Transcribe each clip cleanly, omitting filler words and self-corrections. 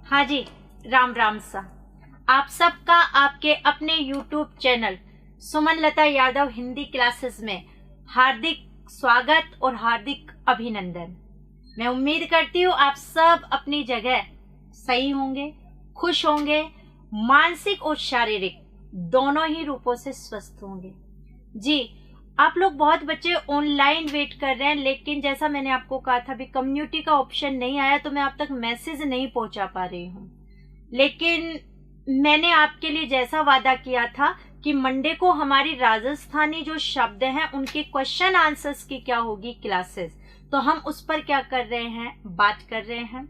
हाँ जी, राम राम सा। आप सबका आपके अपने YouTube चैनल सुमन लता यादव हिंदी क्लासेस में हार्दिक स्वागत और हार्दिक अभिनंदन। मैं उम्मीद करती हूँ आप सब अपनी जगह सही होंगे, खुश होंगे, मानसिक और शारीरिक दोनों ही रूपों से स्वस्थ होंगे। जी, आप लोग बहुत बच्चे ऑनलाइन वेट कर रहे हैं, लेकिन जैसा मैंने आपको कहा था अभी कम्युनिटी का ऑप्शन नहीं आया तो मैं आप तक मैसेज नहीं पहुंचा पा रही हूँ। लेकिन मैंने आपके लिए जैसा वादा किया था कि मंडे को हमारी राजस्थानी जो शब्द हैं उनके क्वेश्चन आंसर्स की क्या होगी क्लासेस, तो हम उस पर क्या कर रहे हैं, बात कर रहे हैं।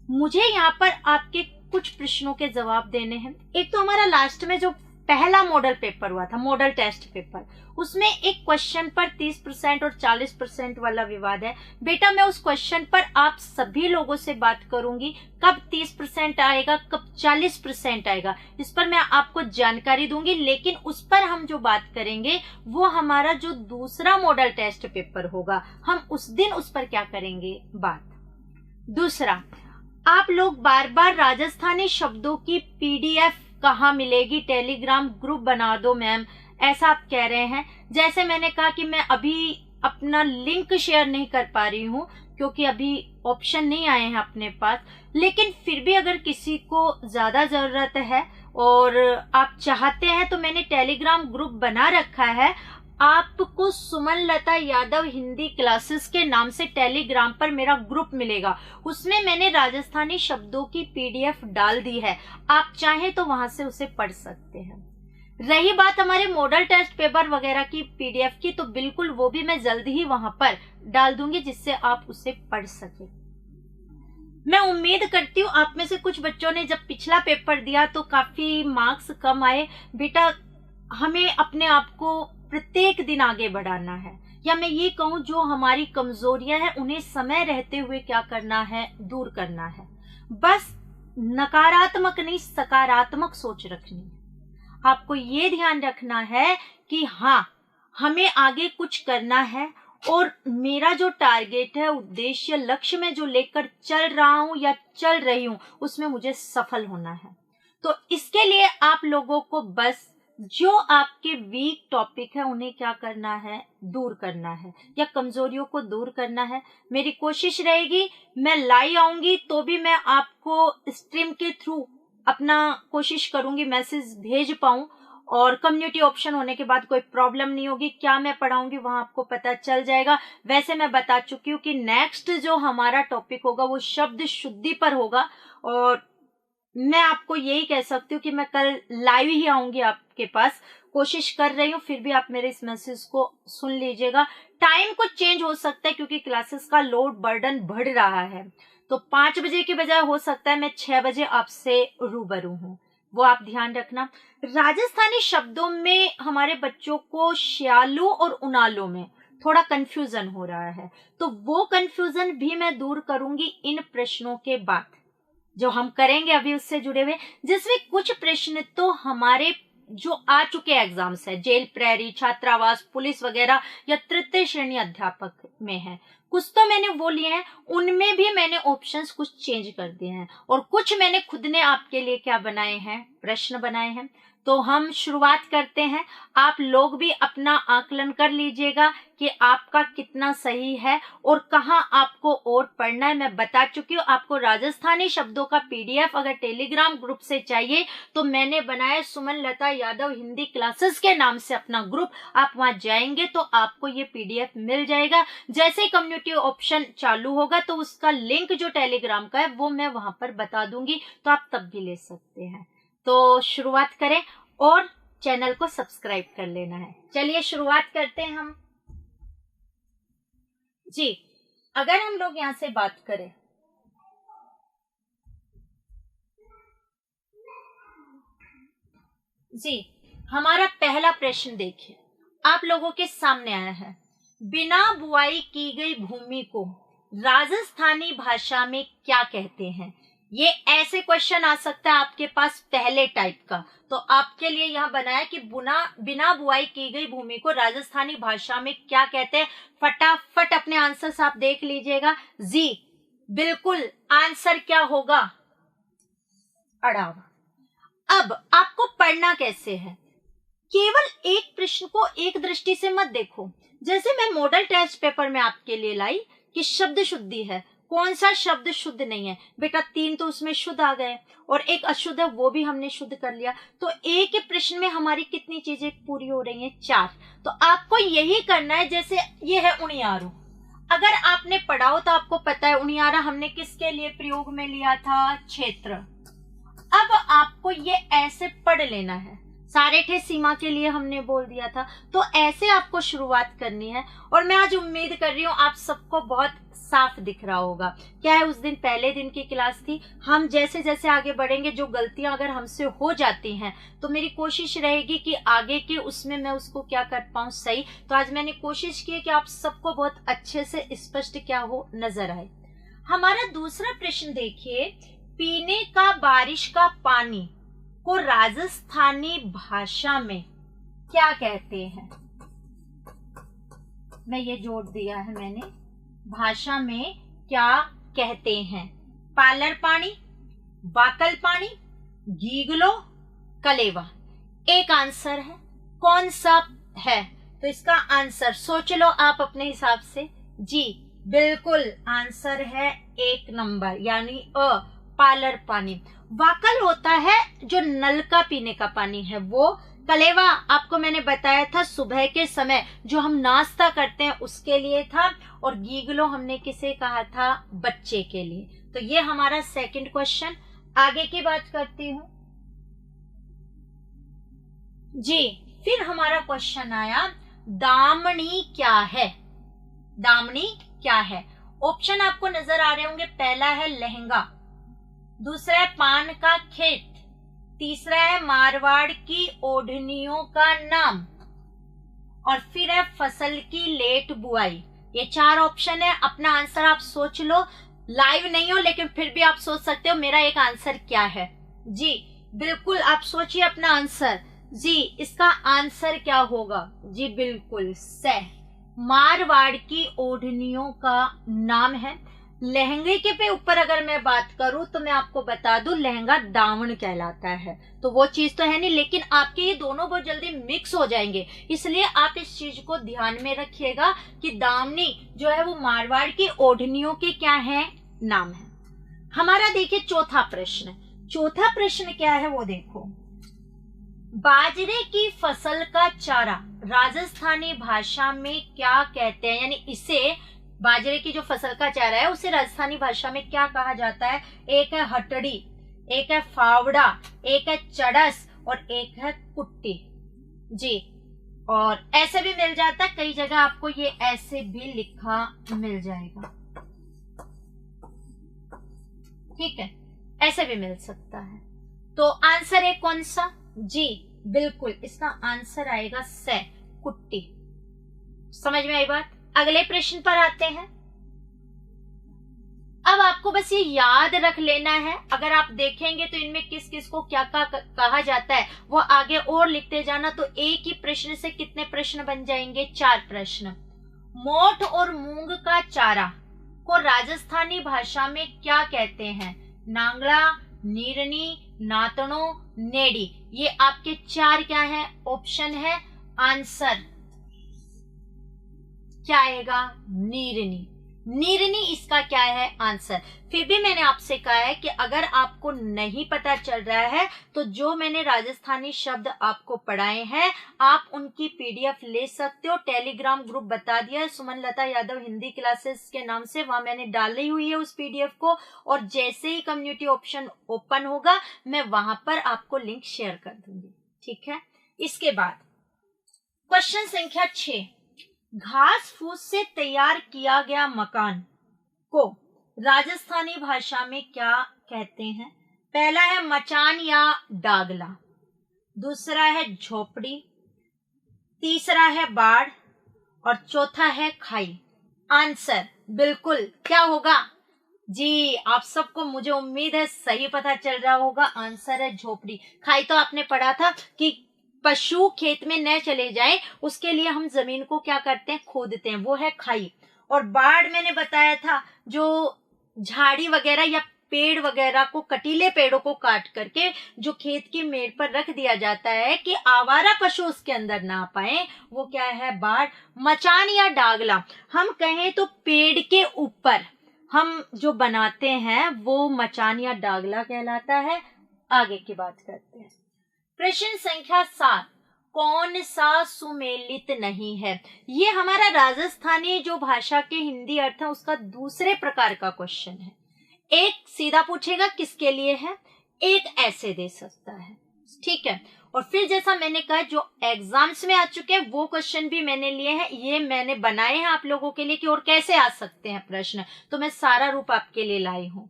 मुझे यहाँ पर आपके कुछ प्रश्नों के जवाब देने हैं। एक तो हमारा लास्ट में जो पहला मॉडल पेपर हुआ था, मॉडल टेस्ट पेपर, उसमें एक क्वेश्चन पर 30% और 40% वाला विवाद है। बेटा मैं उस क्वेश्चन पर आप सभी लोगों से बात करूंगी, कब 30% आएगा, कब 40% आएगा, इस पर मैं आपको जानकारी दूंगी। लेकिन उस पर हम जो बात करेंगे वो हमारा जो दूसरा मॉडल टेस्ट पेपर होगा, हम उस दिन उस पर क्या करेंगे बात। दूसरा, आप लोग बार बार राजस्थानी शब्दों की PDF कहाँ मिलेगी, टेलीग्राम ग्रुप बना दो मैम, ऐसा आप कह रहे हैं। जैसे मैंने कहा कि मैं अभी अपना लिंक शेयर नहीं कर पा रही हूँ क्योंकि अभी ऑप्शन नहीं आए हैं अपने पास, लेकिन फिर भी अगर किसी को ज्यादा जरूरत है और आप चाहते हैं तो मैंने टेलीग्राम ग्रुप बना रखा है। आपको सुमन लता यादव हिंदी क्लासेस के नाम से टेलीग्राम पर मेरा ग्रुप मिलेगा, उसमें मैंने राजस्थानी शब्दों की PDF डाल दी है, आप चाहें तो वहां से उसे पढ़ सकते हैं। रही बात हमारे मॉडल टेस्ट पेपर वगैरह की PDF की, तो बिल्कुल वो भी मैं जल्दी ही वहां पर डाल दूंगी जिससे आप उसे पढ़ सके। मैं उम्मीद करती हूँ आप में से कुछ बच्चों ने जब पिछला पेपर दिया तो काफी मार्क्स कम आए। बेटा हमें अपने आप को प्रत्येक दिन आगे बढ़ाना है, या मैं ये कहूँ जो हमारी कमजोरियां हैं उन्हें समय रहते हुए क्या करना है, दूर करना है। बस नकारात्मक नहीं सकारात्मक सोच रखनी है। आपको ये ध्यान रखना है कि हाँ हमें आगे कुछ करना है और मेरा जो टारगेट है, उद्देश्य, लक्ष्य में जो लेकर चल रहा हूं या चल रही हूं उसमें मुझे सफल होना है। तो इसके लिए आप लोगों को बस जो आपके वीक टॉपिक है उन्हें क्या करना है, दूर करना है, या कमजोरियों को दूर करना है। मेरी कोशिश रहेगी मैं लाइव आऊंगी तो भी मैं आपको स्ट्रीम के थ्रू अपना कोशिश करूंगी मैसेज भेज पाऊं, और कम्युनिटी ऑप्शन होने के बाद कोई प्रॉब्लम नहीं होगी। क्या मैं पढ़ाऊंगी वहां आपको पता चल जाएगा। वैसे मैं बता चुकी हूँ कि नेक्स्ट जो हमारा टॉपिक होगा वो शब्द शुद्धि पर होगा, और मैं आपको यही कह सकती हूँ कि मैं कल लाइव ही आऊंगी आपके पास, कोशिश कर रही हूँ। फिर भी आप मेरे इस मैसेज को सुन लीजिएगा। टाइम कुछ चेंज हो सकता है क्योंकि क्लासेस का लोड बर्डन बढ़ रहा है, तो 5 बजे के बजाय हो सकता है मैं 6 बजे आपसे रूबरू हूँ, वो आप ध्यान रखना। राजस्थानी शब्दों में हमारे बच्चों को श्यालू और उनालू में थोड़ा कंफ्यूजन हो रहा है, तो वो कंफ्यूजन भी मैं दूर करूंगी इन प्रश्नों के बाद जो हम करेंगे अभी उससे जुड़े हुए, जिसमें कुछ प्रश्न तो हमारे जो आ चुके एग्जाम्स है, जेल प्रहरी, छात्रावास, पुलिस वगैरह या तृतीय श्रेणी अध्यापक में है, कुछ तो मैंने वो लिए हैं, उनमें भी मैंने ऑप्शंस कुछ चेंज कर दिए हैं, और कुछ मैंने खुद ने आपके लिए क्या बनाए हैं, प्रश्न बनाए हैं। तो हम शुरुआत करते हैं। आप लोग भी अपना आकलन कर लीजिएगा कि आपका कितना सही है और कहाँ आपको और पढ़ना है। मैं बता चुकी हूँ आपको राजस्थानी शब्दों का PDF अगर टेलीग्राम ग्रुप से चाहिए तो मैंने बनाया सुमन लता यादव हिंदी क्लासेस के नाम से अपना ग्रुप। आप वहां जाएंगे तो आपको ये PDF मिल जाएगा। जैसे ही कम्युनिटी ऑप्शन चालू होगा तो उसका लिंक जो टेलीग्राम का है वो मैं वहां पर बता दूंगी, तो आप तब भी ले सकते हैं। तो शुरुआत करें और चैनल को सब्सक्राइब कर लेना है। चलिए शुरुआत करते हैं हम। जी, अगर हम लोग यहां से बात करें, जी हमारा पहला प्रश्न देखिए आप लोगों के सामने आया है। बिना बुआई की गई भूमि को राजस्थानी भाषा में क्या कहते हैं? ये ऐसे क्वेश्चन आ सकता है आपके पास पहले टाइप का, तो आपके लिए यहाँ बनाया कि बिना बुआई की गई भूमि को राजस्थानी भाषा में क्या कहते हैं। फटाफट अपने आंसर्स आप देख लीजिएगा। जी बिल्कुल, आंसर क्या होगा? अड़ावा। अब आपको पढ़ना कैसे है, केवल एक प्रश्न को एक दृष्टि से मत देखो। जैसे मैं मॉडल टेस्ट पेपर में आपके लिए लाई कि शब्द शुद्धि है, कौन सा शब्द शुद्ध नहीं है बेटा, 3 तो उसमें शुद्ध आ गए और एक अशुद्ध है, वो भी हमने शुद्ध कर लिया। तो एक ही प्रश्न में हमारी कितनी चीजें पूरी हो रही हैं, 4। तो आपको यही करना है। जैसे ये है उनियारो, अगर आपने पढ़ा हो तो आपको पता है उनियारा हमने किसके लिए प्रयोग में लिया था, क्षेत्र। अब आपको ये ऐसे पढ़ लेना है, सारे थे सीमा के लिए हमने बोल दिया था, तो ऐसे आपको शुरुआत करनी है। और मैं आज उम्मीद कर रही हूँ आप सबको बहुत साफ दिख रहा होगा। क्या है, उस दिन पहले दिन की क्लास थी, हम जैसे जैसे आगे बढ़ेंगे, जो गलतियां अगर हमसे हो जाती हैं तो मेरी कोशिश रहेगी कि आगे के उसमें मैं उसको क्या कर पाऊं सही। तो आज मैंने कोशिश की कि आप सबको बहुत अच्छे से स्पष्ट क्या हो नजर आए। हमारा दूसरा प्रश्न देखिए, पीने का बारिश का पानी को राजस्थानी भाषा में क्या कहते हैं। मैं ये जोड़ दिया है मैंने, भाषा में क्या कहते हैं। पालर पानी, वाकल पानी, गीगलो, कलेवा। एक आंसर है, कौन सा है? तो इसका आंसर सोच लो आप अपने हिसाब से। जी बिल्कुल आंसर है 1 नंबर, यानी अ, पालर पानी। वाकल होता है जो नल का पीने का पानी है वो। कलेवा आपको मैंने बताया था सुबह के समय जो हम नाश्ता करते हैं उसके लिए था। और गीगलो हमने किसे कहा था, बच्चे के लिए। तो ये हमारा सेकंड क्वेश्चन। आगे की बात करती हूं जी। फिर हमारा क्वेश्चन आया, दामनी क्या है। दामनी क्या है? ऑप्शन आपको नजर आ रहे होंगे। पहला है लहंगा, दूसरा है पान का खेत, तीसरा है मारवाड़ की ओढ़नियों का नाम, और फिर है फसल की लेट बुआई। ये 4 ऑप्शन है। अपना आंसर आप सोच लो। लाइव नहीं हो लेकिन फिर भी आप सोच सकते हो मेरा एक आंसर क्या है। जी बिल्कुल आप सोचिए अपना आंसर। जी इसका आंसर क्या होगा? जी बिल्कुल से मारवाड़ की ओढ़नियों का नाम है। लहंगे के पे ऊपर अगर मैं बात करूं तो मैं आपको बता दूं लहंगा दामन कहलाता है, तो वो चीज तो है नहीं, लेकिन आपके ये दोनों बहुत जल्दी मिक्स हो जाएंगे, इसलिए आप इस चीज को ध्यान में रखिएगा कि दामनी जो है वो मारवाड़ की ओढ़नियों के क्या है, नाम है। हमारा देखिए चौथा प्रश्न। चौथा प्रश्न क्या है वो देखो, बाजरे की फसल का चारा राजस्थानी भाषा में क्या कहते हैं, यानी इसे बाजरे की जो फसल का चारा है उसे राजस्थानी भाषा में क्या कहा जाता है। एक है हटड़ी, एक है फावड़ा, एक है चड़स और एक है कुट्टी। जी और ऐसे भी मिल जाता है, कई जगह आपको ये ऐसे भी लिखा मिल जाएगा, ठीक है, ऐसे भी मिल सकता है। तो आंसर है कौन सा? जी बिल्कुल इसका आंसर आएगा से, कुट्टी। समझ में आई बात? अगले प्रश्न पर आते हैं। अब आपको बस ये याद रख लेना है, अगर आप देखेंगे तो इनमें किस किस को क्या कहा जाता है वो आगे और लिखते जाना, तो एक ही प्रश्न से कितने प्रश्न बन जाएंगे, 4 प्रश्न। मोठ और मूंग का चारा को राजस्थानी भाषा में क्या कहते हैं? नांगड़ा, नीरनी, नातनो, नेड़ी। ये आपके 4 क्या है, ऑप्शन है। आंसर क्या आएगा? नीरनी। नीरनी इसका क्या है आंसर। फिर भी मैंने आपसे कहा है कि अगर आपको नहीं पता चल रहा है तो जो मैंने राजस्थानी शब्द आपको पढ़ाए हैं आप उनकी पीडीएफ ले सकते हो। टेलीग्राम ग्रुप बता दिया है सुमन लता यादव हिंदी क्लासेस के नाम से, वहां मैंने डाली हुई है उस पीडीएफ को, और जैसे ही कम्युनिटी ऑप्शन ओपन होगा मैं वहां पर आपको लिंक शेयर कर दूंगी, ठीक है। इसके बाद क्वेश्चन संख्या 6, घास फूस से तैयार किया गया मकान को राजस्थानी भाषा में क्या कहते हैं? पहला है मचान या डागला, दूसरा है झोपड़ी, तीसरा है बाड़ और चौथा है खाई। आंसर बिल्कुल क्या होगा? जी आप सबको मुझे उम्मीद है सही पता चल रहा होगा, आंसर है झोपड़ी। खाई तो आपने पढ़ा था कि पशु खेत में न चले जाए उसके लिए हम जमीन को क्या करते हैं, खोदते हैं, वो है खाई। और बाढ़ मैंने बताया था जो झाड़ी वगैरह या पेड़ वगैरह को, कटीले पेड़ों को काट करके जो खेत की मेड़ पर रख दिया जाता है कि आवारा पशु उसके अंदर ना पाए, वो क्या है, बाड़। मचान या डागला, हम कहें तो पेड़ के ऊपर हम जो बनाते हैं वो मचान या डागला कहलाता है। आगे की बात करते हैं। प्रश्न संख्या 7, कौन सा सुमेलित नहीं है? ये हमारा राजस्थानी जो भाषा के हिंदी अर्थ है उसका दूसरे प्रकार का क्वेश्चन है। एक सीधा पूछेगा किसके लिए है, एक ऐसे दे सकता है, ठीक है। और फिर जैसा मैंने कहा जो एग्जाम्स में आ चुके हैं वो क्वेश्चन भी मैंने लिए हैं, ये मैंने बनाए हैं आप लोगों के लिए कि और कैसे आ सकते हैं प्रश्न, तो मैं सारा रूप आपके लिए लाई हूं।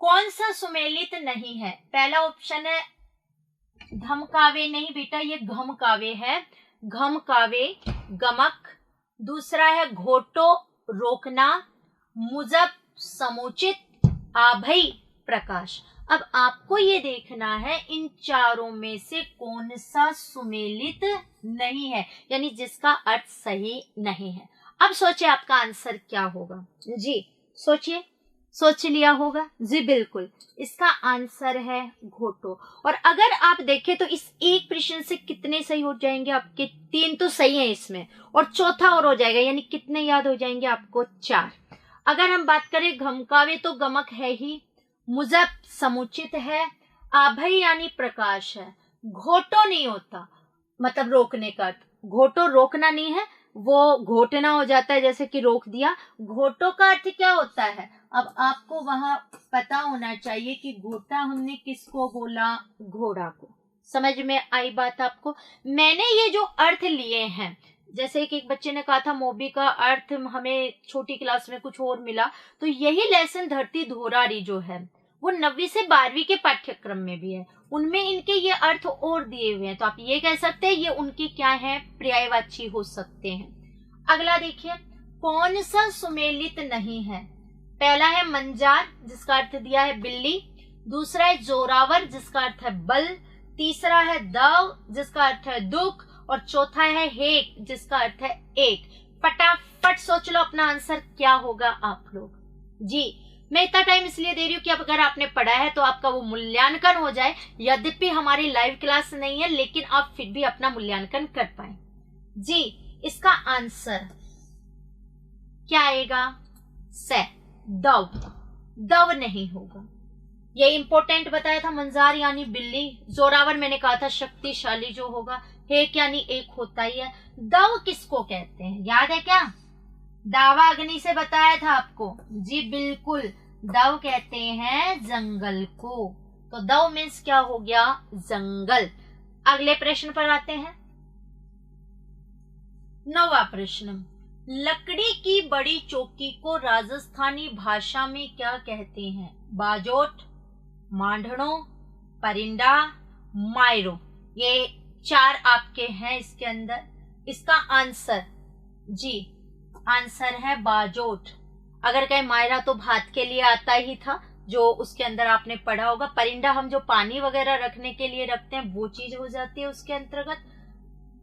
कौन सा सुमेलित नहीं है? पहला ऑप्शन है धमकावे, नहीं बेटा ये घमकावे है, घमकावे, गमक। दूसरा है घोटो, रोकना, मुजब, समुचित, आभई, प्रकाश। अब आपको ये देखना है इन चारों में से कौन सा सुमेलित नहीं है, यानी जिसका अर्थ सही नहीं है। अब सोचिए आपका आंसर क्या होगा जी, सोचिए, सोच लिया होगा जी, बिल्कुल इसका आंसर है घोटो। और अगर आप देखें तो इस एक प्रश्न से कितने सही हो जाएंगे आपके, 3 तो सही है इसमें और चौथा और हो जाएगा, यानी कितने याद हो जाएंगे आपको, 4। अगर हम बात करें घमकावे तो गमक है ही, मुजब समुचित है, आभई यानी प्रकाश है, घोटो नहीं होता, मतलब रोकने का अर्थ, घोटो रोकना नहीं है, वो घोटना हो जाता है, जैसे कि रोक दिया। घोटो का अर्थ क्या होता है, अब आपको वहां पता होना चाहिए कि घोटा हमने किसको बोला, घोड़ा को। समझ में आई बात आपको? मैंने ये जो अर्थ लिए हैं, जैसे कि एक बच्चे ने कहा था मोबी का अर्थ हमें छोटी क्लास में कुछ और मिला, तो यही लेसन धरती धोरारी जो है वो 9वीं से 12वीं के पाठ्यक्रम में भी है, उनमें इनके ये अर्थ और दिए हुए हैं, तो आप ये कह सकते हैं ये उनके क्या है, पर्यायवाची हो सकते हैं। अगला देखिए, कौन सा सुमेलित नहीं है? पहला है मंजार जिसका अर्थ दिया है बिल्ली, दूसरा है जोरावर जिसका अर्थ है बल, तीसरा है दव जिसका अर्थ है दुख, और चौथा है हेक जिसका अर्थ है एक। फटाफट सोच लो अपना आंसर क्या होगा आप लोग जी। मैं इतना टाइम इसलिए दे रही हूँ कि अब अगर आपने पढ़ा है तो आपका वो मूल्यांकन हो जाए। यद्यपि हमारी लाइव क्लास नहीं है लेकिन आप फिर भी अपना मूल्यांकन कर पाए जी। इसका आंसर क्या आएगा, से, दव, दव नहीं होगा। ये इंपॉर्टेंट बताया था, मंजार यानी बिल्ली, जोरावर मैंने कहा था शक्तिशाली जो होगा, हेक यानी एक होता ही है। दव किसको कहते हैं, याद है क्या? दावा अग्नि से बताया था आपको जी, बिल्कुल दव कहते हैं जंगल को, तो दव मीन्स क्या हो गया, जंगल। अगले प्रश्न पर आते हैं। 9वां प्रश्न, लकड़ी की बड़ी चौकी को राजस्थानी भाषा में क्या कहते हैं? बाजोट, मांडणो, परिंडा, मायरो। ये 4 आपके हैं इसके अंदर। इसका आंसर जी, आंसर है बाजोट। अगर कहे मायरा तो भात के लिए आता ही था, जो उसके अंदर आपने पढ़ा होगा। परिंडा हम जो पानी वगैरह रखने के लिए रखते हैं वो चीज हो जाती है उसके अंतर्गत।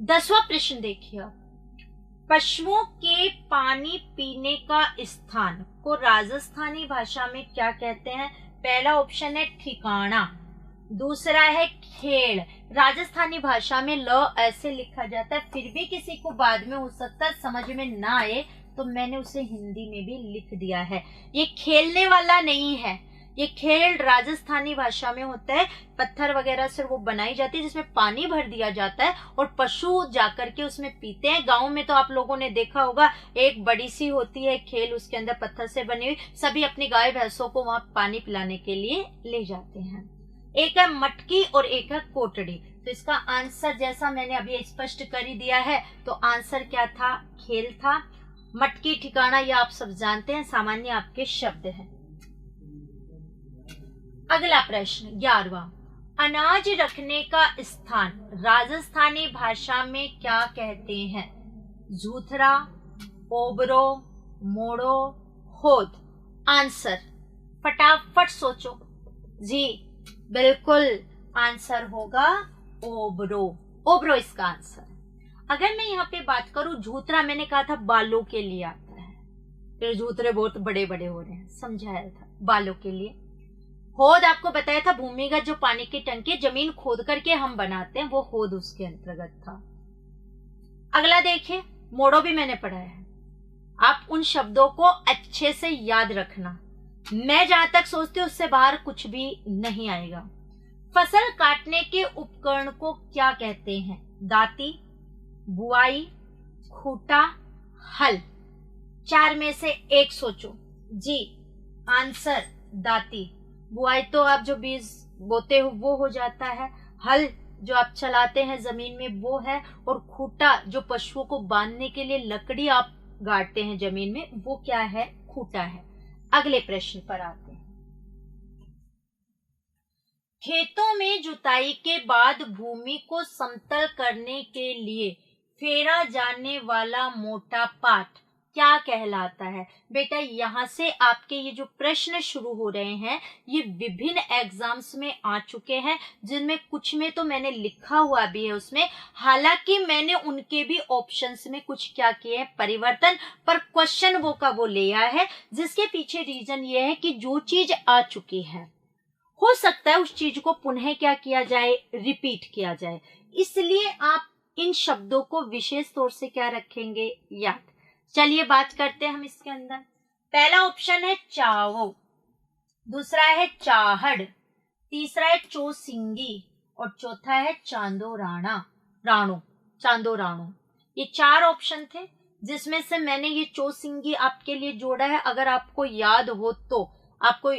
10वां प्रश्न देखिए आप, पशुओं के पानी पीने का स्थान को राजस्थानी भाषा में क्या कहते हैं? पहला ऑप्शन है ठिकाना, दूसरा है खेड़। राजस्थानी भाषा में ल ऐसे लिखा जाता है, फिर भी किसी को बाद में हो सकता है समझ में ना आए तो मैंने उसे हिंदी में भी लिख दिया है। ये खेलने वाला नहीं है, ये खेल राजस्थानी भाषा में होता है। पत्थर वगैरह से वो बनाई जाती है जिसमें पानी भर दिया जाता है और पशु जाकर के उसमें पीते हैं। गांव में तो आप लोगों ने देखा होगा, एक बड़ी सी होती है खेल, उसके अंदर पत्थर से बनी हुई, सभी अपनी गाय भैंसों को वहां पानी पिलाने के लिए ले जाते हैं। एक है मटकी और एक है कोटड़ी। तो इसका आंसर जैसा मैंने अभी स्पष्ट कर ही दिया है, तो आंसर क्या था, खेल था। मटकी ठिकाना ये आप सब जानते हैं, सामान्य आपके शब्द है। अगला प्रश्न 11वां, अनाज रखने का स्थान राजस्थानी भाषा में क्या कहते हैं? झूथरा, ओबरो, मोड़ो, होद। आंसर फटाफट सोचो जी, बिल्कुल आंसर होगा ओबरो। ओबरो इसका आंसर। अगर मैं यहाँ पे बात करूं, झूतरा मैंने कहा था बालों के लिए आता है, फिर झूतरे बहुत बड़े बड़े हो रहे हैं, समझाया था बालों के लिए। होद आपको बताया था भूमिगत जो पानी की टंकी जमीन खोद करके हम बनाते हैं, वो होद उसके अंतर्गत था। अगला देखिए, मोड़ो भी मैंने पढ़ाया है। आप उन शब्दों को अच्छे से याद रखना, मैं जहां तक सोचती हूं उससे बाहर कुछ भी नहीं आएगा। फसल काटने के उपकरण को क्या कहते हैं? दाती, बुआई, खूंटा, हल। 4 में से एक सोचो। जी आंसर दाती। बुआई तो आप जो बीज बोते हो वो हो जाता है, हल जो आप चलाते हैं जमीन में वो है, और खूंटा जो पशुओं को बांधने के लिए लकड़ी आप गाड़ते हैं जमीन में, वो क्या है? खूंटा है। अगले प्रश्न पर आते हैं। खेतों में जुताई के बाद भूमि को समतल करने के लिए फेरा जाने वाला मोटा पाट क्या कहलाता है? बेटा यहाँ से आपके ये जो प्रश्न शुरू हो रहे हैं ये विभिन्न एग्जाम्स में आ चुके हैं, जिनमें कुछ में तो मैंने लिखा हुआ भी है उसमें, हालांकि मैंने उनके भी ऑप्शंस में कुछ क्या किए हैं परिवर्तन, पर क्वेश्चन वो का वो ले आया है, जिसके पीछे रीजन ये है कि जो चीज आ चुकी है हो सकता है उस चीज को पुनः क्या किया जाए, रिपीट किया जाए, इसलिए आप इन शब्दों को विशेष तौर से क्या रखेंगे? याद। चलिए बात करते हैं हम इसके अंदर। पहला ऑप्शन है चावो, दूसरा है चाहड़, तीसरा है चोसिंगी और चौथा है चांदो राणो। ये 4 ऑप्शन थे, जिसमें से मैंने ये चोसिंगी आपके लिए जोड़ा है। अगर आपको याद हो तो आपको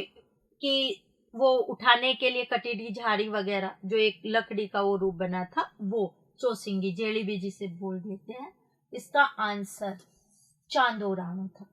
कि वो उठाने के लिए कटीली झाड़ी वगैरह जो एक लकड़ी का वो रूप बना था, वो चोसिंगी जेड़ी भी जिसे बोल देते हैं, इसका आंसर चांदो राणो था।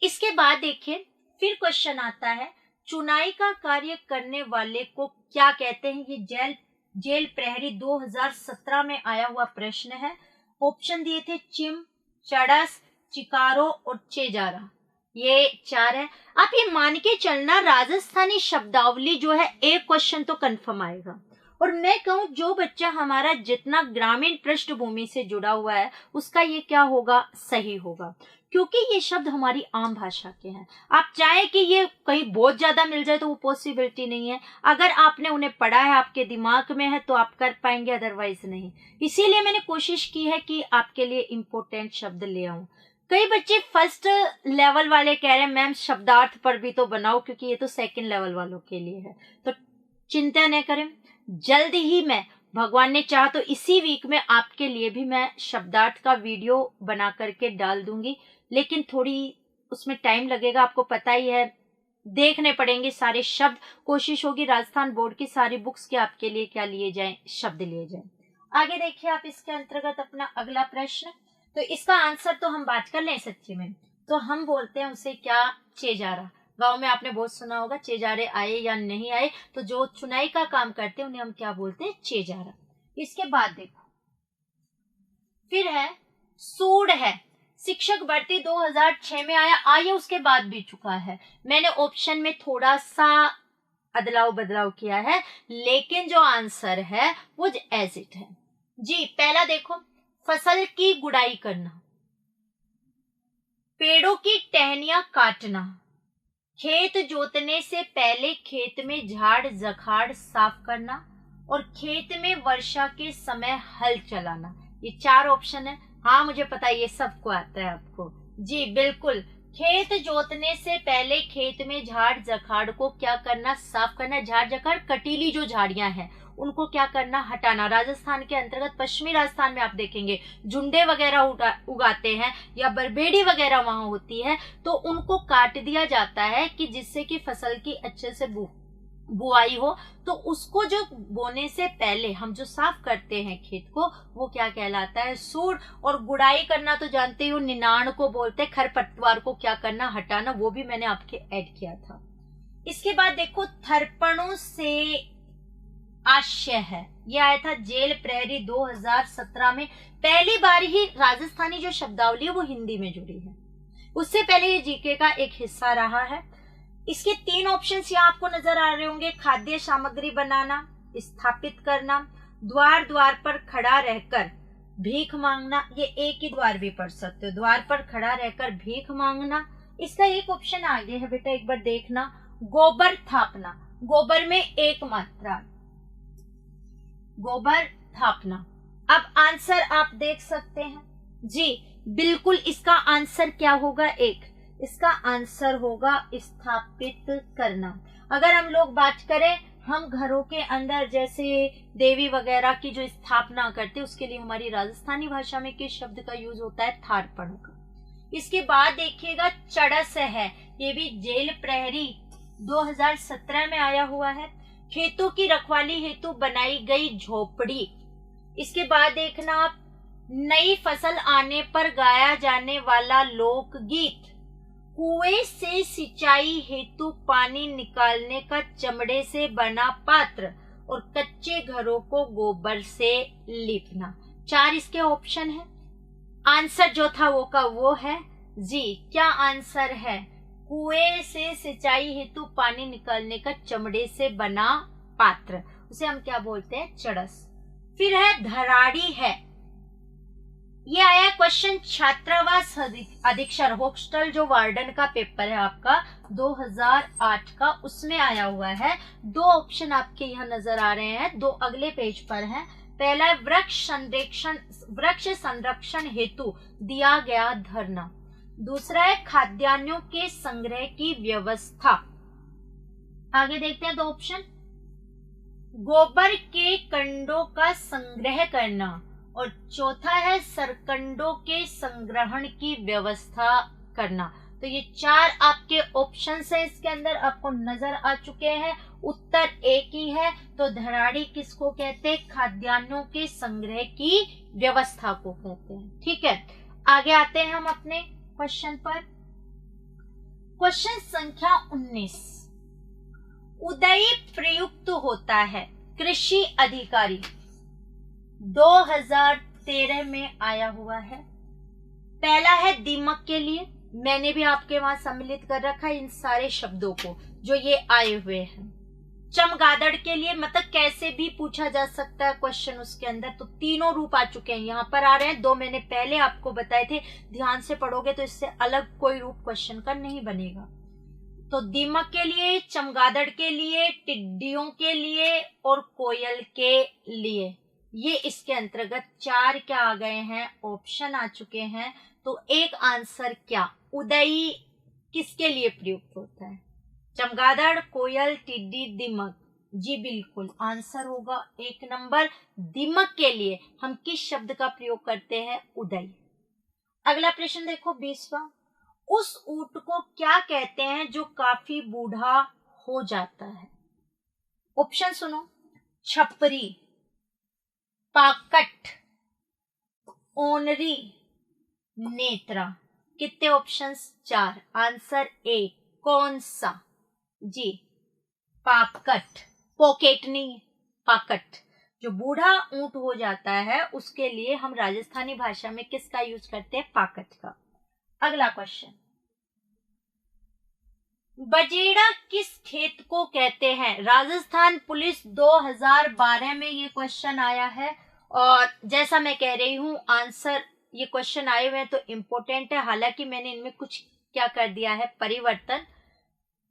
इसके बाद देखिए फिर क्वेश्चन आता है, चुनाई का कार्य करने वाले को क्या कहते हैं? ये जेल प्रहरी 2017 में आया हुआ प्रश्न है। ऑप्शन दिए थे चिम, चड़स, चिकारो और चेजारा, ये 4 है। आप ये मान के चलना राजस्थानी शब्दावली जो है एक क्वेश्चन तो कंफर्म आएगा, और मैं कहूं जो बच्चा हमारा जितना ग्रामीण पृष्ठभूमि से जुड़ा हुआ है उसका ये क्या होगा? सही होगा, क्योंकि ये शब्द हमारी आम भाषा के हैं। आप चाहे कि ये कहीं बहुत ज्यादा मिल जाए तो वो पॉसिबिलिटी नहीं है, अगर आपने उन्हें पढ़ा है, आपके दिमाग में है तो आप कर पाएंगे, अदरवाइज नहीं। इसीलिए मैंने कोशिश की है कि आपके लिए इंपॉर्टेंट शब्द ले आऊं। कई बच्चे फर्स्ट लेवल वाले कह रहे हैं मैम शब्दार्थ पर भी तो बनाओ, क्योंकि ये तो सेकंड लेवल वालों के लिए है, तो चिंता न करें, जल्द ही मैं, भगवान ने चाहा तो इसी वीक में आपके लिए भी मैं शब्दार्थ का वीडियो बना करके डाल दूंगी, लेकिन थोड़ी उसमें टाइम लगेगा, आपको पता ही है, देखने पड़ेंगे सारे शब्द। कोशिश होगी राजस्थान बोर्ड की सारी बुक्स के आपके लिए क्या लिए जाएं, शब्द लिए जाएं। आगे देखिए आप इसके अंतर्गत अपना अगला प्रश्न, तो इसका आंसर तो हम बात कर लें सच्ची में, तो हम बोलते हैं उसे क्या? चेजारा। गांव में आपने बहुत सुना होगा चेजारे आए या नहीं आए, तो जो चुनाई का काम करते हैं उन्हें हम क्या बोलते हैं? चेजारा। इसके बाद देखो फिर है सूड है। शिक्षक भर्ती 2006 में आया उसके बाद भी चुका है। मैंने ऑप्शन में थोड़ा सा अदलाव बदलाव किया है, लेकिन जो आंसर है वो एज इट है। जी पहला देखो, फसल की गुड़ाई करना, पेड़ों की टहनियां काटना, खेत जोतने से पहले खेत में झाड़ जखाड़ साफ करना, और खेत में वर्षा के समय हल चलाना। ये 4 ऑप्शन है। हाँ मुझे पता है ये सबको आता है आपको। जी बिल्कुल, खेत जोतने से पहले खेत में झाड़ जखाड़ को क्या करना? साफ करना। झाड़ जखाड़ कटीली जो झाड़ियां हैं उनको क्या करना? हटाना। राजस्थान के अंतर्गत पश्चिमी राजस्थान में आप देखेंगे झुंडे वगैरह उगाते हैं या बरबेड़ी वगैरह वहां होती है, तो उनको काट दिया जाता है कि जिससे कि फसल की अच्छे से बुआई हो। तो उसको जो बोने से पहले हम जो साफ करते हैं खेत को, वो क्या कहलाता है? सूड। और गुड़ाई करना तो जानते हो निनाण को बोलते हैं, खरपतवार को क्या करना? हटाना। वो भी मैंने आपके ऐड किया था। इसके बाद देखो थर्पणों से आशय है, यह आया था जेल प्रहरी 2017 में। पहली बार ही राजस्थानी जो शब्दावली है वो हिंदी में जुड़ी है, उससे पहले ये जीके का एक हिस्सा रहा है। इसके 3 ऑप्शंस यहाँ आपको नजर आ रहे होंगे। खाद्य सामग्री बनाना, स्थापित करना, द्वार द्वार पर खड़ा रहकर भीख मांगना। ये एक ही द्वार भी पढ़ सकते हो, द्वार पर खड़ा रहकर भीख मांगना, इसका एक ऑप्शन आगे है बेटा, एक बार देखना, गोबर थापना। गोबर में एक मात्रा, गोबर थापना। अब आंसर आप देख सकते हैं जी, बिल्कुल इसका आंसर क्या होगा, एक, इसका आंसर होगा स्थापित करना। अगर हम लोग बात करें, हम घरों के अंदर जैसे देवी वगैरह की जो स्थापना करते हैं, उसके लिए हमारी राजस्थानी भाषा में किस शब्द का यूज होता है, थारपण का। इसके बाद देखिएगा चड़स है, ये भी जेल प्रहरी 2017 में आया हुआ है। खेतों की रखवाली हेतु बनाई गई झोपड़ी। इसके बाद देखना आप, नई फसल आने पर गाया जाने वाला लोकगीत। कुएं से सिंचाई हेतु पानी निकालने का चमड़े से बना पात्र और कच्चे घरों को गोबर से लीपना। 4 इसके ऑप्शन है। आंसर जो था वो का वो है जी, क्या आंसर है, कुएं से सिंचाई हेतु पानी निकालने का चमड़े से बना पात्र, उसे हम क्या बोलते हैं, चड़स। फिर है धराड़ी है, ये आया क्वेश्चन छात्रावास अधीक्षक हॉस्टल जो वार्डन का पेपर है आपका 2008 का, उसमें आया हुआ है। 2 ऑप्शन आपके यहाँ नजर आ रहे हैं, 2 अगले पेज पर हैं। पहला है वृक्ष संरक्षण हेतु दिया गया धरना। दूसरा है खाद्यान्नों के संग्रह की व्यवस्था। आगे देखते हैं 2 ऑप्शन, गोबर के कंडों का संग्रह करना और चौथा है सरकंडों के संग्रहण की व्यवस्था करना। तो ये 4 आपके ऑप्शन है, इसके अंदर आपको नजर आ चुके हैं। उत्तर एक ही है, तो धराड़ी किसको कहते हैं, खाद्यान्नों के संग्रह की व्यवस्था को कहते हैं। ठीक है, आगे आते हैं हम अपने क्वेश्चन पर। क्वेश्चन संख्या 19, उदयी प्रयुक्त होता है कृषि अधिकारी, 2013 में आया हुआ है। पहला है दीमक के लिए, मैंने भी आपके वहां सम्मिलित कर रखा है इन सारे शब्दों को जो ये आए हुए हैं। चमगादड़ के लिए, मतलब कैसे भी पूछा जा सकता है क्वेश्चन उसके अंदर, तो तीनों रूप आ चुके हैं, यहाँ पर आ रहे हैं। 2 मैंने पहले आपको बताए थे, ध्यान से पढ़ोगे तो इससे अलग कोई रूप क्वेश्चन का नहीं बनेगा। तो दीमक के लिए, चमगादड़ के लिए, टिड्डियों के लिए और कोयल के लिए, ये इसके अंतर्गत 4 क्या आ गए हैं, ऑप्शन आ चुके हैं। तो एक आंसर क्या, उदयी किसके लिए प्रयुक्त होता है, चमगादड़, कोयल, टिड्डी, दीमक। जी बिल्कुल, आंसर होगा 1 नंबर, दीमक के लिए हम किस शब्द का प्रयोग करते हैं, उदयी। अगला प्रश्न देखो 20वां, उस ऊंट को क्या कहते हैं जो काफी बूढ़ा हो जाता है। ऑप्शन सुनो, छपरी, पाकट, ओनरी, नेत्रा। कितने ऑप्शंस, 4। आंसर ए, कौन सा, जी पाकट, पॉकेट नहीं, पाकट। जो बूढ़ा ऊंट हो जाता है उसके लिए हम राजस्थानी भाषा में किसका यूज करते हैं, पाकट का। अगला क्वेश्चन, बजेड़ा किस खेत को कहते हैं। राजस्थान पुलिस 2012 में ये क्वेश्चन आया है, और जैसा मैं कह रही हूं आंसर, ये क्वेश्चन आए हुए हैं तो इम्पोर्टेंट है, हालांकि मैंने इनमें कुछ क्या कर दिया है, परिवर्तन।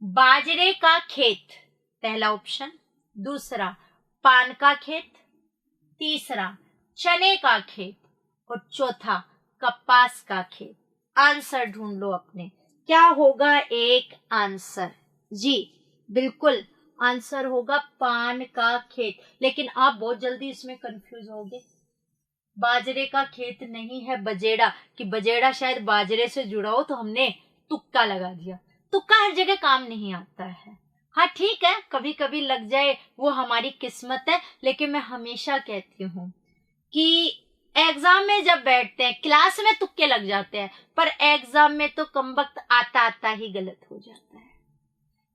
बाजरे का खेत पहला ऑप्शन, दूसरा पान का खेत, तीसरा चने का खेत और चौथा कपास का खेत। आंसर ढूंढ लो अपने, क्या होगा एक आंसर, जी बिल्कुल आंसर होगा पान का खेत। लेकिन आप बहुत जल्दी इसमें कंफ्यूज होगे, बाजरे का खेत नहीं है बजेड़ा, कि बजेड़ा शायद बाजरे से जुड़ा हो तो हमने तुक्का लगा दिया। तुक्का हर जगह काम नहीं आता है। हाँ ठीक है, कभी कभी लग जाए वो हमारी किस्मत है, लेकिन मैं हमेशा कहती हूँ कि एग्जाम में जब बैठते हैं, क्लास में तुक्के लग जाते हैं, पर एग्जाम में तो कमबख्त आता आता ही गलत हो जाता है।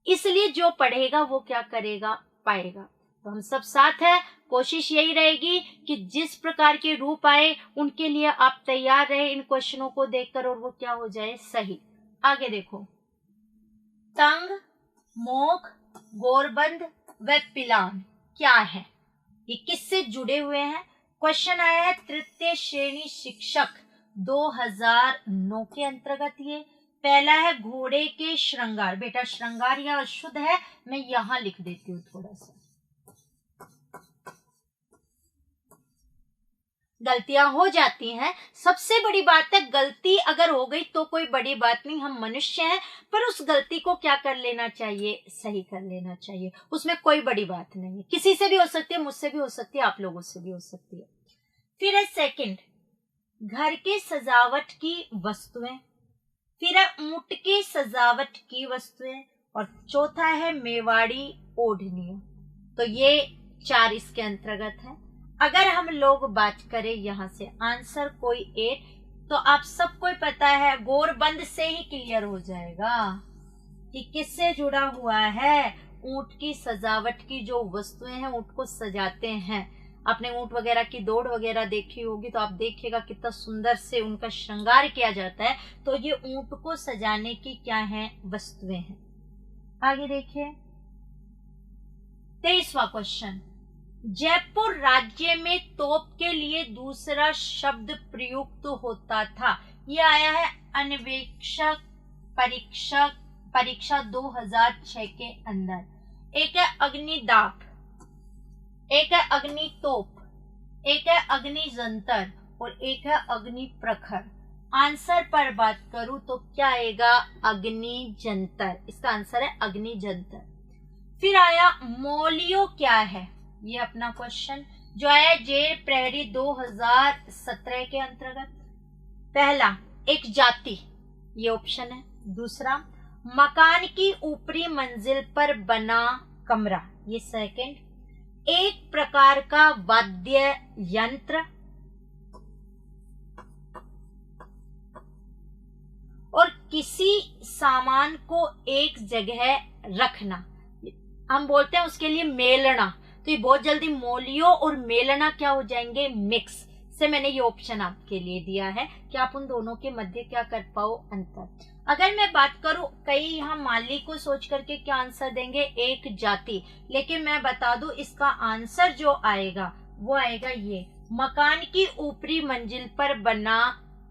इसलिए जो पढ़ेगा वो क्या करेगा, पाएगा। तो हम सब साथ हैं, कोशिश यही रहेगी कि जिस प्रकार के रूप आए उनके लिए आप तैयार रहे इन क्वेश्चनों को देखकर, और वो क्या हो जाए, सही। आगे देखो, तंग, मोख, गोरबंद व पिलान क्या है, ये किससे जुड़े हुए हैं। क्वेश्चन आया है तृतीय श्रेणी शिक्षक 2009 के अंतर्गत। ये पहला है घोड़े के श्रृंगार। बेटा श्रृंगार यह अशुद्ध है, मैं यहां लिख देती हूँ थोड़ा सा। गलतियां हो जाती हैं, सबसे बड़ी बात है गलती अगर हो गई तो कोई बड़ी बात नहीं, हम मनुष्य हैं, पर उस गलती को क्या कर लेना चाहिए, सही कर लेना चाहिए, उसमें कोई बड़ी बात नहीं है। किसी से भी हो सकती है, मुझसे भी हो सकती है, आप लोगों से भी हो सकती है। फिर है सेकंड, घर के सजावट की वस्तुएं। फिर है ऊंट की सजावट की वस्तुएं, और चौथा है मेवाड़ी ओढ़नियां। तो ये 4 इसके अंतर्गत है। अगर हम लोग बात करें यहां से आंसर कोई एक, तो आप सबको पता है गोरबंद से ही क्लियर हो जाएगा कि किससे जुड़ा हुआ है। ऊंट की सजावट की जो वस्तुएं हैं, ऊंट को सजाते हैं। आपने ऊंट वगैरह की दौड़ वगैरह देखी होगी तो आप देखिएगा कितना सुंदर से उनका श्रृंगार किया जाता है। तो ये ऊंट को सजाने की क्या है, वस्तुएं हैं। आगे देखिए 23वां क्वेश्चन, जयपुर राज्य में तोप के लिए दूसरा शब्द प्रयुक्त होता था। यह आया है अन्वेषक परीक्षा 2006 के अंदर। एक है अग्निदाप, एक है अग्नि तोप, एक है अग्नि जंतर और एक है अग्नि प्रखर। आंसर पर बात करूं तो क्या आएगा, अग्नि जंतर। इसका आंसर है अग्नि जंतर। फिर आया मौलियो क्या है, ये अपना क्वेश्चन जो आया जेल प्रहरी 2017 के अंतर्गत। पहला एक जाति, ये ऑप्शन है। दूसरा मकान की ऊपरी मंजिल पर बना कमरा, ये सेकंड। एक प्रकार का वाद्य यंत्र और किसी सामान को एक जगह रखना, हम बोलते हैं उसके लिए मेलना। तो ये बहुत जल्दी मोलियो और मेलना क्या हो जाएंगे, मिक्स से। मैंने ये ऑप्शन आपके लिए दिया है कि आप उन दोनों के मध्य क्या कर पाओ, अंतर। अगर मैं बात करूं, कई यहाँ माली को सोच करके क्या आंसर देंगे, एक जाति, लेकिन मैं बता दूं इसका आंसर जो आएगा वो आएगा ये, मकान की ऊपरी मंजिल पर बना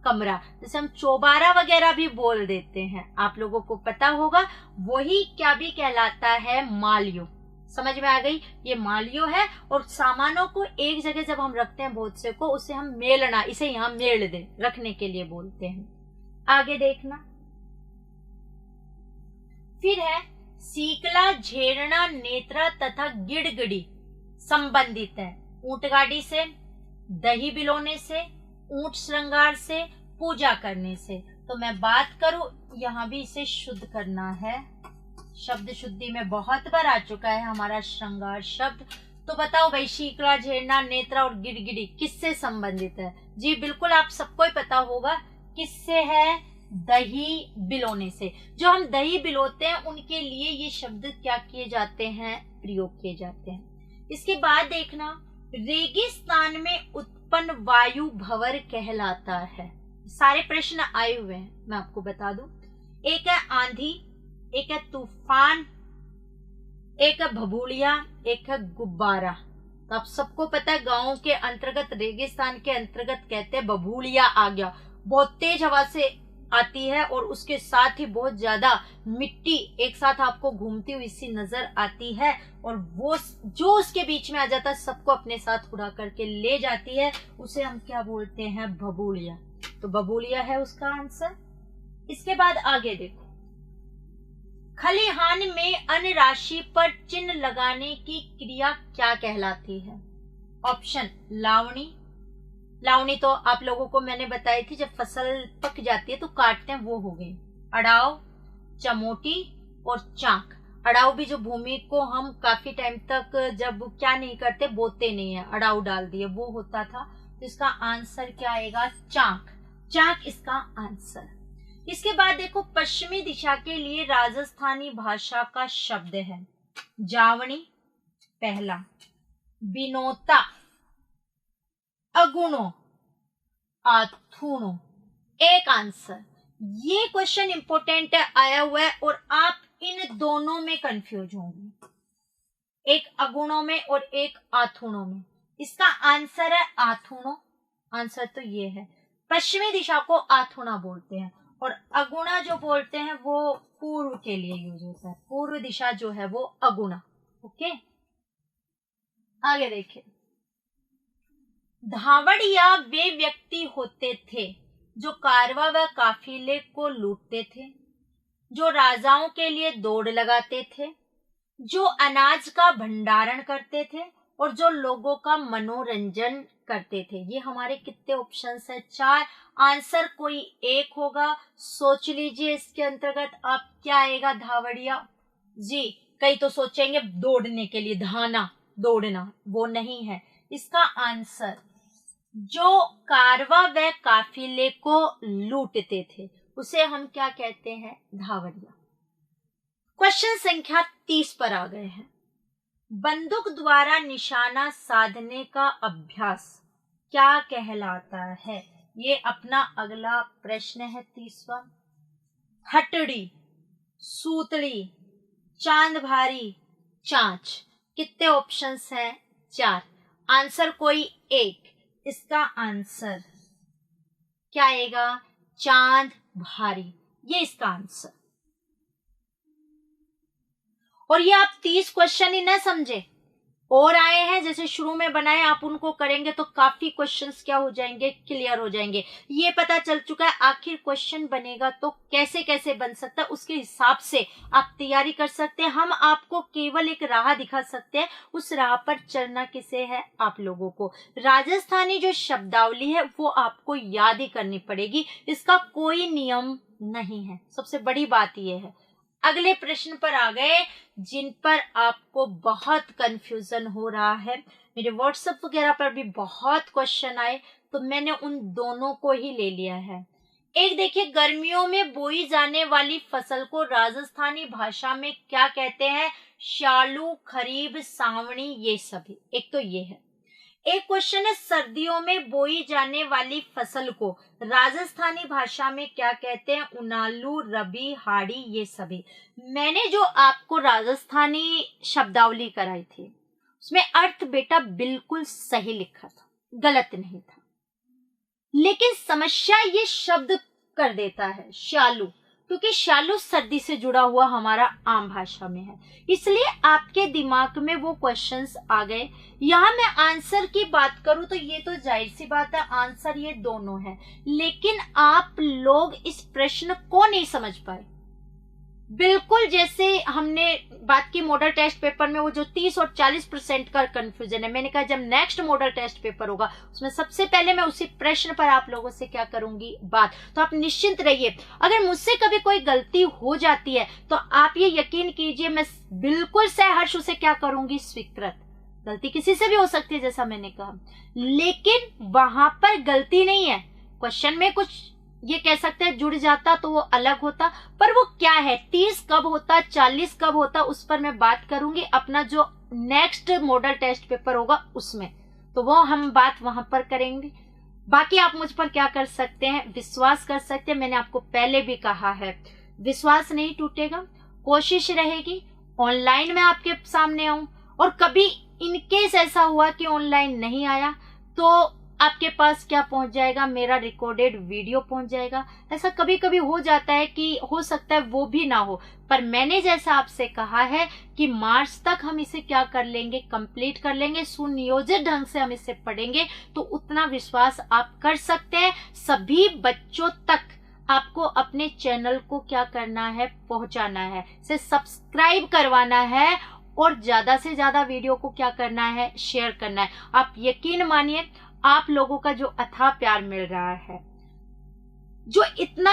कमरा। जैसे हम चौबारा वगैरह भी बोल देते हैं, आप लोगों को पता होगा, वही क्या भी कहलाता है, मालियो। समझ में आ गई, ये मालियो है। और सामानों को एक जगह जब हम रखते हैं बहुत से को, उसे हम मेलना, इसे यहाँ मेल दे, रखने के लिए बोलते हैं। आगे देखना, फिर है सीकला, झेरना, नेत्रा तथा गिड़गिड़ी संबंधित है ऊंटगाड़ी से, दही बिलोने से, ऊंट श्रृंगार से, पूजा करने से। तो मैं बात करूं, यहां भी इसे शुद्ध करना है। शब्द शुद्धि में बहुत बार आ चुका है हमारा श्रृंगार शब्द। तो बताओ भाई, शीकड़ा, झेरना, नेत्रा और गिड़गिड़ी किससे संबंधित है? जी बिल्कुल, आप सबको ही पता होगा किससे है, दही बिलोने से। जो हम दही बिलोते हैं उनके लिए ये शब्द क्या किए जाते हैं, प्रयोग किए जाते हैं। इसके बाद देखना, रेगिस्तान में उत्पन्न वायु भंवर कहलाता है। सारे प्रश्न आए हुए हैं, मैं आपको बता दूं। एक है आंधी, एक है तूफान, एक है भभूलिया, एक है गुब्बारा। तो आप सबको पता है गांवों के अंतर्गत, रेगिस्तान के अंतर्गत कहते हैं भभूलिया आ गया। बहुत तेज हवा से आती है और उसके साथ ही बहुत ज्यादा मिट्टी एक साथ आपको घूमती हुई सी नजर आती है, और वो जो उसके बीच में आ जाता है सबको अपने साथ उड़ा करके ले जाती है, उसे हम क्या बोलते हैं, भभूलिया। तो भभूलिया है उसका आंसर। इसके बाद आगे देखो, खलिहान में अन्न राशि पर चिन्ह लगाने की क्रिया क्या कहलाती है? ऑप्शन लावणी। लावणी तो आप लोगों को मैंने बताई थी, जब फसल पक जाती है तो काटते हैं, वो हो गई। अड़ाव, चमोटी और चाक। अड़ाव भी जो भूमि को हम काफी टाइम तक जब क्या नहीं करते, बोते नहीं है, अड़ाव डाल दिए, वो होता था। तो इसका आंसर क्या आएगा, चाक। चाक इसका आंसर। इसके बाद देखो, पश्चिमी दिशा के लिए राजस्थानी भाषा का शब्द है जावणी पहला, बिनोता, अगुणो, आथुणो। एक आंसर। ये क्वेश्चन इंपॉर्टेंट है, आया हुआ है, और आप इन दोनों में कंफ्यूज होंगे, एक अगुणों में और एक आथुणों में। इसका आंसर है आथुणो। आंसर तो ये है, पश्चिमी दिशा को आथुणा बोलते हैं, और अगुणा जो बोलते हैं वो पूर्व के लिए यूज होता है, पूर्व दिशा जो है वो अगुणा। ओके, आगे देखिए। धावड़िया वे व्यक्ति होते थे जो कारवां व काफिले को लूटते थे, जो राजाओं के लिए दौड़ लगाते थे, जो अनाज का भंडारण करते थे और जो लोगों का मनोरंजन करते थे। ये हमारे कितने ऑप्शंस है? 4। आंसर कोई एक होगा, सोच लीजिए इसके अंतर्गत आप क्या आएगा। धावड़िया जी, कई तो सोचेंगे दौड़ने के लिए, धाना, दौड़ना, वो नहीं है इसका आंसर। जो कारवां व काफिले को लूटते थे उसे हम क्या कहते हैं? धावड़िया। क्वेश्चन संख्या 30 पर आ गए हैं। बंदूक द्वारा निशाना साधने का अभ्यास क्या कहलाता है? ये अपना अगला प्रश्न है 30वां। हटड़ी, सूतड़ी, चांदभारी, चांच। कितने ऑप्शंस हैं? 4। आंसर कोई एक। इसका आंसर क्या आएगा? चांद भारी, ये इसका आंसर। और ये आप 30 क्वेश्चन ही ना समझे, और आए हैं जैसे शुरू में बनाए, आप उनको करेंगे तो काफी क्वेश्चंस क्या हो जाएंगे? क्लियर हो जाएंगे। ये पता चल चुका है आखिर क्वेश्चन बनेगा तो कैसे कैसे बन सकता है, उसके हिसाब से आप तैयारी कर सकते हैं। हम आपको केवल एक राह दिखा सकते हैं, उस राह पर चलना किसे है? आप लोगों को। राजस्थानी जो शब्दावली है वो आपको याद ही करनी पड़ेगी, इसका कोई नियम नहीं है। सबसे बड़ी बात यह है। अगले प्रश्न पर आ गए जिन पर आपको बहुत कंफ्यूजन हो रहा है। मेरे व्हाट्सएप वगैरह पर भी बहुत क्वेश्चन आए तो मैंने उन दोनों को ही ले लिया है। एक देखिए, गर्मियों में बोई जाने वाली फसल को राजस्थानी भाषा में क्या कहते हैं? शालू, खरीब, सांवणी, ये सभी। एक तो ये है। एक क्वेश्चन है, सर्दियों में बोई जाने वाली फसल को राजस्थानी भाषा में क्या कहते हैं? उनालू, रबी, हाड़ी, ये सभी। मैंने जो आपको राजस्थानी शब्दावली कराई थी उसमें अर्थ बेटा बिल्कुल सही लिखा था, गलत नहीं था, लेकिन समस्या ये शब्द कर देता है शालू, क्योंकि शालू सर्दी से जुड़ा हुआ हमारा आम भाषा में है, इसलिए आपके दिमाग में वो क्वेश्चंस आ गए। यहाँ मैं आंसर की बात करूं तो ये तो जाहिर सी बात है आंसर ये दोनों है, लेकिन आप लोग इस प्रश्न को नहीं समझ पाए। बिल्कुल जैसे हमने बात की मॉडल टेस्ट पेपर में वो जो 30 और 40% का कंफ्यूजन है, मैंने कहा जब नेक्स्ट मॉडल टेस्ट पेपर होगा उसमें सबसे पहले मैं उसी प्रश्न पर आप लोगों से क्या करूंगी? बात। तो आप निश्चिंत रहिए, अगर मुझसे कभी कोई गलती हो जाती है तो आप ये यकीन कीजिए मैं बिल्कुल सहर्ष उसे क्या करूंगी? स्वीकृत। गलती किसी से भी हो सकती है जैसा मैंने कहा, लेकिन वहां पर गलती नहीं है। क्वेश्चन में कुछ ये कह सकते हैं जुड़ जाता तो वो अलग होता, पर वो क्या है? 30 कब होता, 40 कब होता, उस पर मैं बात करूंगी अपना जो नेक्स्ट मॉडल टेस्ट पेपर होगा उसमें, तो वो हम बात वहां पर करेंगे। बाकी आप मुझ पर क्या कर सकते हैं? विश्वास कर सकते हैं। मैंने आपको पहले भी कहा है विश्वास नहीं टूटेगा, कोशिश रहेगी ऑनलाइन में आपके सामने आऊं, और कभी इनकेस ऐसा हुआ कि ऑनलाइन नहीं आया तो आपके पास क्या पहुंच जाएगा? मेरा रिकॉर्डेड वीडियो पहुंच जाएगा। ऐसा कभी कभी हो जाता है कि हो सकता है वो भी ना हो, पर मैंने जैसा आपसे कहा है कि मार्च तक हम इसे क्या कर लेंगे? कंप्लीट कर लेंगे, सुनियोजित ढंग से हम इसे पढ़ेंगे, तो उतना विश्वास आप कर सकते हैं। सभी बच्चों तक आपको अपने चैनल को क्या करना है? पहुंचाना है, इसे सब्सक्राइब करवाना है और ज्यादा से ज्यादा वीडियो को क्या करना है? शेयर करना है। आप यकीन मानिए आप लोगों का जो अथाह प्यार मिल रहा है, जो इतना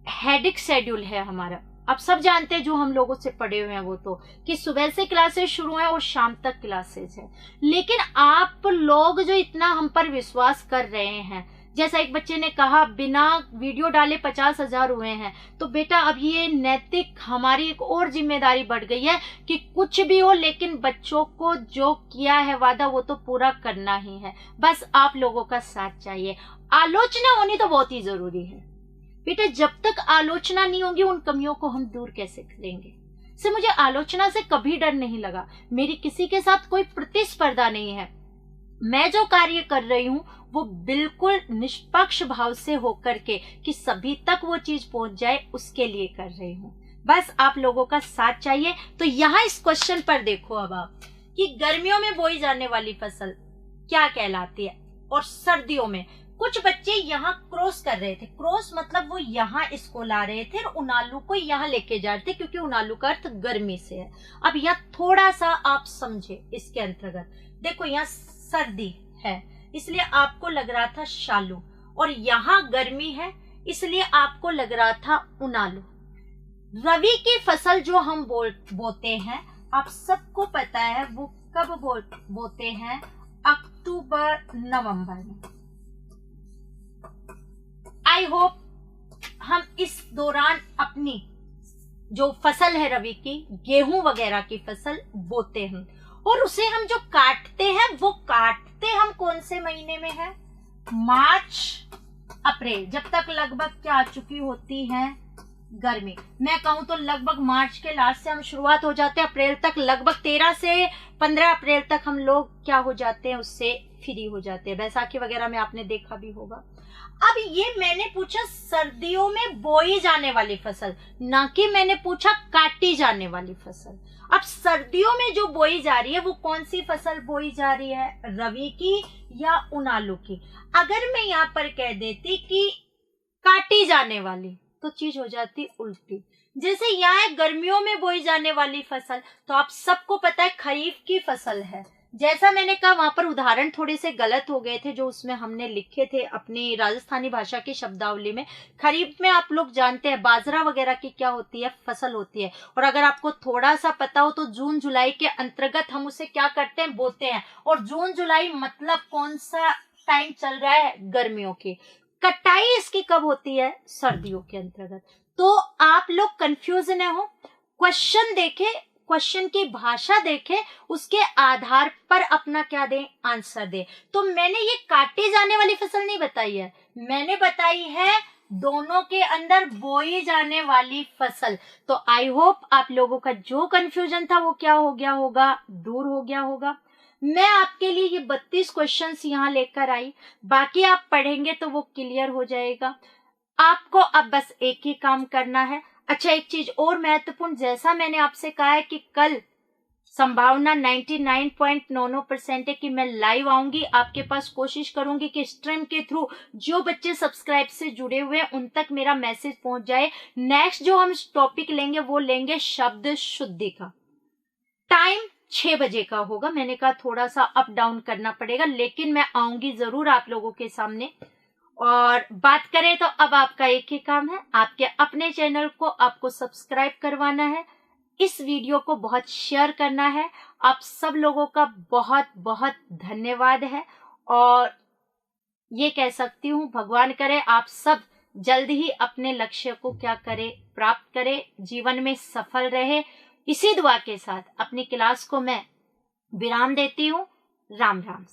हेडिक शेड्यूल है हमारा, आप सब जानते हैं जो हम लोगों से पढ़े हुए हैं वो तो, कि सुबह से क्लासेस शुरू हैं और शाम तक क्लासेस है, लेकिन आप लोग जो इतना हम पर विश्वास कर रहे हैं, जैसा एक बच्चे ने कहा बिना वीडियो डाले 50,000 हुए हैं, तो बेटा अब ये नैतिक हमारी एक और जिम्मेदारी बढ़ गई है कि कुछ भी हो लेकिन बच्चों को जो किया है वादा वो तो पूरा करना ही है। बस आप लोगों का साथ चाहिए। आलोचना होनी तो बहुत ही जरूरी है बेटा, जब तक आलोचना नहीं होगी उन कमियों को हम दूर कैसे करेंगे? से मुझे आलोचना से कभी डर नहीं लगा, मेरी किसी के साथ कोई प्रतिस्पर्धा नहीं है, मैं जो कार्य कर रही हूँ वो बिल्कुल निष्पक्ष भाव से होकर के कि सभी तक वो चीज पहुंच जाए उसके लिए कर रही हूँ। बस आप लोगों का साथ चाहिए। तो यहाँ इस क्वेश्चन पर देखो अब आप कि गर्मियों में बोई जाने वाली फसल क्या कहलाती है और सर्दियों में। कुछ बच्चे यहाँ क्रॉस कर रहे थे, क्रॉस मतलब वो यहाँ इसको ला रहे थे और उनालू को यहाँ लेके जा रहे थे, क्योंकि उनालू का अर्थ गर्मी से है। अब यहाँ थोड़ा सा आप समझे इसके अंतर्गत। देखो यहाँ सर्दी है इसलिए आपको लग रहा था शालू, और यहाँ गर्मी है इसलिए आपको लग रहा था उनालू। रबी की फसल जो हम बोते हैं, आप सबको पता है वो कब बोते हैं? अक्टूबर नवंबर में। आई होप हम इस दौरान अपनी जो फसल है रबी की, गेहूं वगैरह की फसल बोते हैं, और उसे हम जो काटते हैं वो काटते हम कौन से महीने में है? मार्च अप्रैल, जब तक लगभग क्या आ चुकी होती है? गर्मी। मैं कहूं तो लगभग मार्च के लास्ट से हम शुरुआत हो जाते हैं, अप्रैल तक लगभग 13 से 15 अप्रैल तक हम लोग क्या हो जाते हैं, उससे फ्री हो जाते हैं। बैसाखी वगैरह में आपने देखा भी होगा। अब ये मैंने पूछा सर्दियों में बोई जाने वाली फसल, ना कि मैंने पूछा काटी जाने वाली फसल। अब सर्दियों में जो बोई जा रही है वो कौन सी फसल बोई जा रही है? रबी की या उनालू की? अगर मैं यहाँ पर कह देती कि काटी जाने वाली तो चीज हो जाती उल्टी। जैसे यहाँ है गर्मियों में बोई जाने वाली फसल, तो आप सबको पता है खरीफ की फसल है। जैसा मैंने कहा वहां पर उदाहरण थोड़े से गलत हो गए थे जो उसमें हमने लिखे थे अपनी राजस्थानी भाषा की शब्दावली में। खरीफ में आप लोग जानते हैं बाजरा वगैरह की क्या होती है, फसल होती है। और अगर आपको थोड़ा सा पता हो तो जून जुलाई के अंतर्गत हम उसे क्या करते हैं, बोते हैं। और जून जुलाई मतलब कौन सा टाइम चल रहा है? गर्मियों की। कटाई इसकी कब होती है? सर्दियों के अंतर्गत। तो आप लोग कंफ्यूज न हो, क्वेश्चन देखे, क्वेश्चन की भाषा देखे, उसके आधार पर अपना क्या दें, आंसर दें। तो मैंने ये काटी जाने वाली फसल नहीं बताई है, मैंने बताई है दोनों के अंदर बोई जाने वाली फसल। तो आई होप आप लोगों का जो कंफ्यूजन था वो क्या हो गया होगा, दूर हो गया होगा। मैं आपके लिए ये 32 क्वेश्चंस यहाँ लेकर आई, बाकी आप पढ़ेंगे तो वो क्लियर हो जाएगा। आपको अब बस एक ही काम करना है। अच्छा, एक चीज और महत्वपूर्ण, जैसा मैंने आपसे कहा है कि कल संभावना 99.99% है कि मैं लाइव आऊंगी आपके पास। कोशिश करूंगी कि स्ट्रीम के थ्रू जो बच्चे सब्सक्राइब से जुड़े हुए हैं उन तक मेरा मैसेज पहुंच जाए। नेक्स्ट जो हम टॉपिक लेंगे वो लेंगे शब्द शुद्धि का। टाइम 6 बजे का होगा। मैंने कहा थोड़ा सा अप डाउन करना पड़ेगा, लेकिन मैं आऊंगी जरूर आप लोगों के सामने। और बात करें तो अब आपका एक ही काम है, आपके अपने चैनल को आपको सब्सक्राइब करवाना है, इस वीडियो को बहुत शेयर करना है। आप सब लोगों का बहुत बहुत धन्यवाद है। और ये कह सकती हूँ भगवान करे आप सब जल्द ही अपने लक्ष्य को क्या करे, प्राप्त करे, जीवन में सफल रहे। इसी दुआ के साथ अपनी क्लास को मैं विराम देती हूँ। राम राम।